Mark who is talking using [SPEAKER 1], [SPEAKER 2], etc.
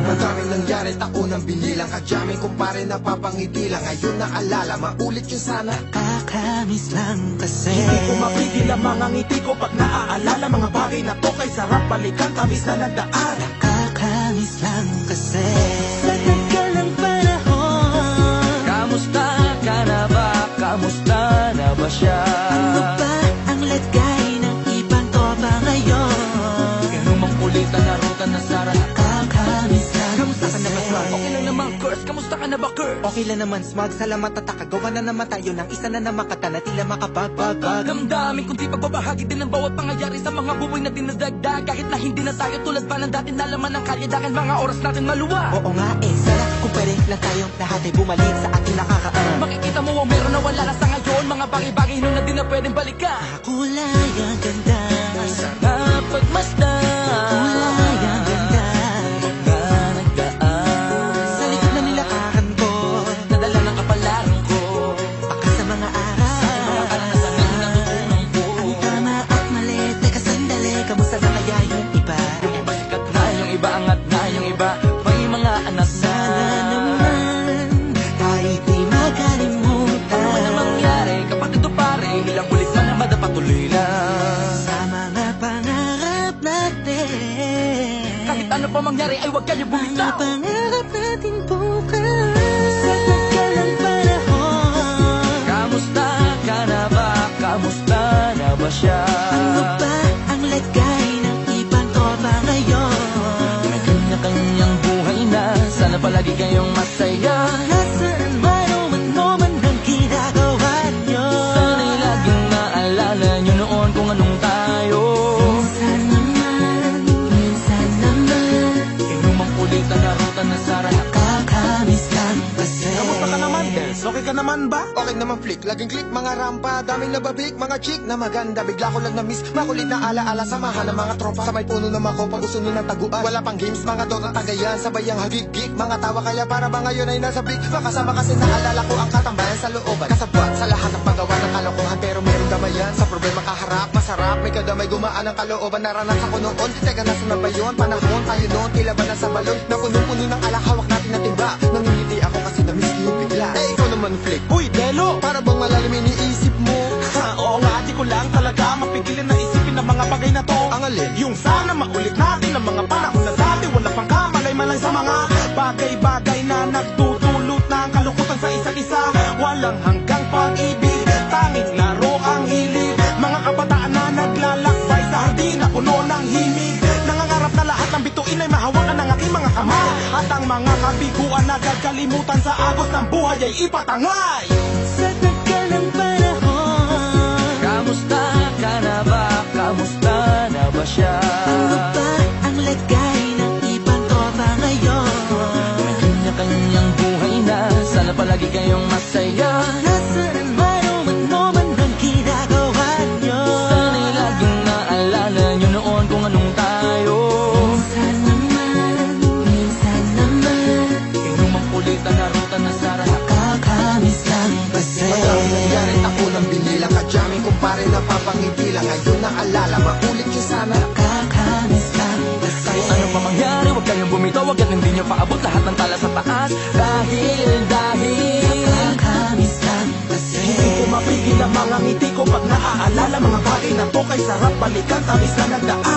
[SPEAKER 1] Madaming nangyari, taunang binilang, kadyaming kumpare napapangiti lang. Ngayon naalala, maulit yun sana.
[SPEAKER 2] Nakakamiss lang kasi
[SPEAKER 3] Hindi ko mapigil ang mga ngiti ko pag naaalala. Mga bagay na to kay sarap balikan, tamis na nagdaan.
[SPEAKER 2] Nakakamiss lang kasi sa tagal ng panahon.
[SPEAKER 4] Kamusta ka na ba? Kamusta na ba siya?
[SPEAKER 2] Ano ba ang lagay ng ibang tropa ngayon?
[SPEAKER 4] Ganun mang kulitan na ruta na sara.
[SPEAKER 2] Nakakamiss lang
[SPEAKER 3] Kamusta ka na ba, Smug?
[SPEAKER 4] Okay lang naman, Curse. Kamusta ka na ba, Curse?
[SPEAKER 3] Okay lang naman, Smug. Salamat at nakagawa na naman tayo ng isa na naman kata na tila makapagbabag.
[SPEAKER 4] Damdamin kundi pagbabahagi din ng bawat pangyayari sa mga buhay na dinadagdag. Kahit na hindi na tayo tulad pa ng dati na laman ng kalye dahil mga oras natin maluwa.
[SPEAKER 3] Oo nga sana kung pwede lang tayong lahat ay bumalik sa ating nakakaan.
[SPEAKER 4] Makikita mo ang meron na wala na sa ngayon. Mga bagay-bagay nun na di na pwedeng balikan.
[SPEAKER 2] kulay ang ganda.
[SPEAKER 4] Sarap pagmasdan.
[SPEAKER 2] Kulay ang ganda.
[SPEAKER 4] Mga nagdaan
[SPEAKER 2] Sa likod na nilakaran ko,
[SPEAKER 4] nadala ng kapalaran ko.
[SPEAKER 2] baka sa mga aral.
[SPEAKER 4] Mga karanasan na natutunan ko.
[SPEAKER 2] Ang tama at mali, teka sandali, kamusta na kaya yung iba?
[SPEAKER 4] Yung iba sikat na, yung iba angat na, yung iba may mga anak na.
[SPEAKER 2] Sana naman, kahit di makalimutan.
[SPEAKER 4] Ano man ang mangyari, kapatid o pare, ilang ulit man na madapatuloy lang.
[SPEAKER 2] Sa mga pangarap natin,
[SPEAKER 4] Kahit ano pa mangyari ay huwag kayo
[SPEAKER 2] mga
[SPEAKER 4] bumitaw.
[SPEAKER 2] pangarap natin bukas. Sa tagal ng panahon,
[SPEAKER 4] Kamusta ka na ba? Kamusta na ba siya?
[SPEAKER 2] ano ba ang lagay ng ibang tropa ngayon?
[SPEAKER 4] May kanya-kanyang buhay na, sana palagi kayong masaya.
[SPEAKER 2] Nasaan man o man ang ginagawa nyo?
[SPEAKER 4] Sana'y laging maalala nyo noon kung anong tayo.
[SPEAKER 2] Minsan naman,
[SPEAKER 4] Inumang kulitan na ruta na sara.
[SPEAKER 2] nakakamiss lang kasi.
[SPEAKER 3] Kamusta ka naman, Des? Okay ka naman ba?
[SPEAKER 1] Okay naman flick, laging click, mga rampa, daming nababik, mga chick na maganda. Bigla ko lang na-miss, makulit na alaala, samahan ng mga tropa. Sa may puno na mako, pag gusto ng taguan. Wala pang games, mga dota tagayan, sabay ang hagig-gig. Mga tawa kaya para ba ngayon ay nasa big. Makasama kasi naalala ko ang katambayan sa looban. Kasabwat sa lahat ng paggawa ng kalokohan, pero meron damayan. Sa problema kaharap, masarap, may kadamay gumaan ang kalooban. Naranasan ko noon, teka nasa na ba yun? Panahon tayo noon, tila ba nasa balon? Na punong-puno ng alak, hawak natin na timba. Nangingiti ako kasi na-miss ko yung bigla. Eh ikaw naman flick,
[SPEAKER 3] Uy, Delo!
[SPEAKER 1] para bang malalim iniisip mo?
[SPEAKER 3] Ha, oo nga, di ko lang talaga mapigilin na isipin ang mga bagay na to.
[SPEAKER 1] Ang alin?
[SPEAKER 3] Yung sana maulit natin ang mga panahon na dati. Wala pang kamalay-malay sa mga bagay-bagay na nagtutulot ng kalukutan sa isa't isa. Walang hanggang pag-ibig, tanging laro ang hilig. Mga kabataan na naglalakbay sa hardin na puno ng himig. Nangangarap na lahat ng bituin ay mahawakan ng aking mga kamay. At ang mga kabiguan na gagalimutan sa agos ng buhay ay ipatangay.
[SPEAKER 2] Sa tagal ng panahon,
[SPEAKER 4] Kamusta ka na ba? Kamusta na ba siya?
[SPEAKER 2] ano ba ang lagay ng ibang tropa ngayon?
[SPEAKER 4] May kanya-kanyang buhay na, sana palagi kayong masaya.
[SPEAKER 2] Nasaan man o man ang ginagawa nyo?
[SPEAKER 4] Sana'y laging naalala nyo noon kung anong tayo.
[SPEAKER 2] Minsan naman,
[SPEAKER 4] Inumang kulitan na ruta na sara.
[SPEAKER 2] nakakamiss lang kasi.
[SPEAKER 1] Madaming nangyari, ako ng binilang, kadyaming kumpare napapangiti lang. Ngayon naalala, maulit yun sana.
[SPEAKER 2] Nakakamiss lang kasi.
[SPEAKER 4] Kung ano pa mangyari, huwag kayong bumitaw. Huwag hindi nyo paabot lahat ng tala sa taas. Dahil
[SPEAKER 2] Nakakamiss lang kasi.
[SPEAKER 3] Hindi ko mapigil ang mga ngiti ko pag naaalala. Mga bagay na to kay sarap balikan, tamis na nagdaan.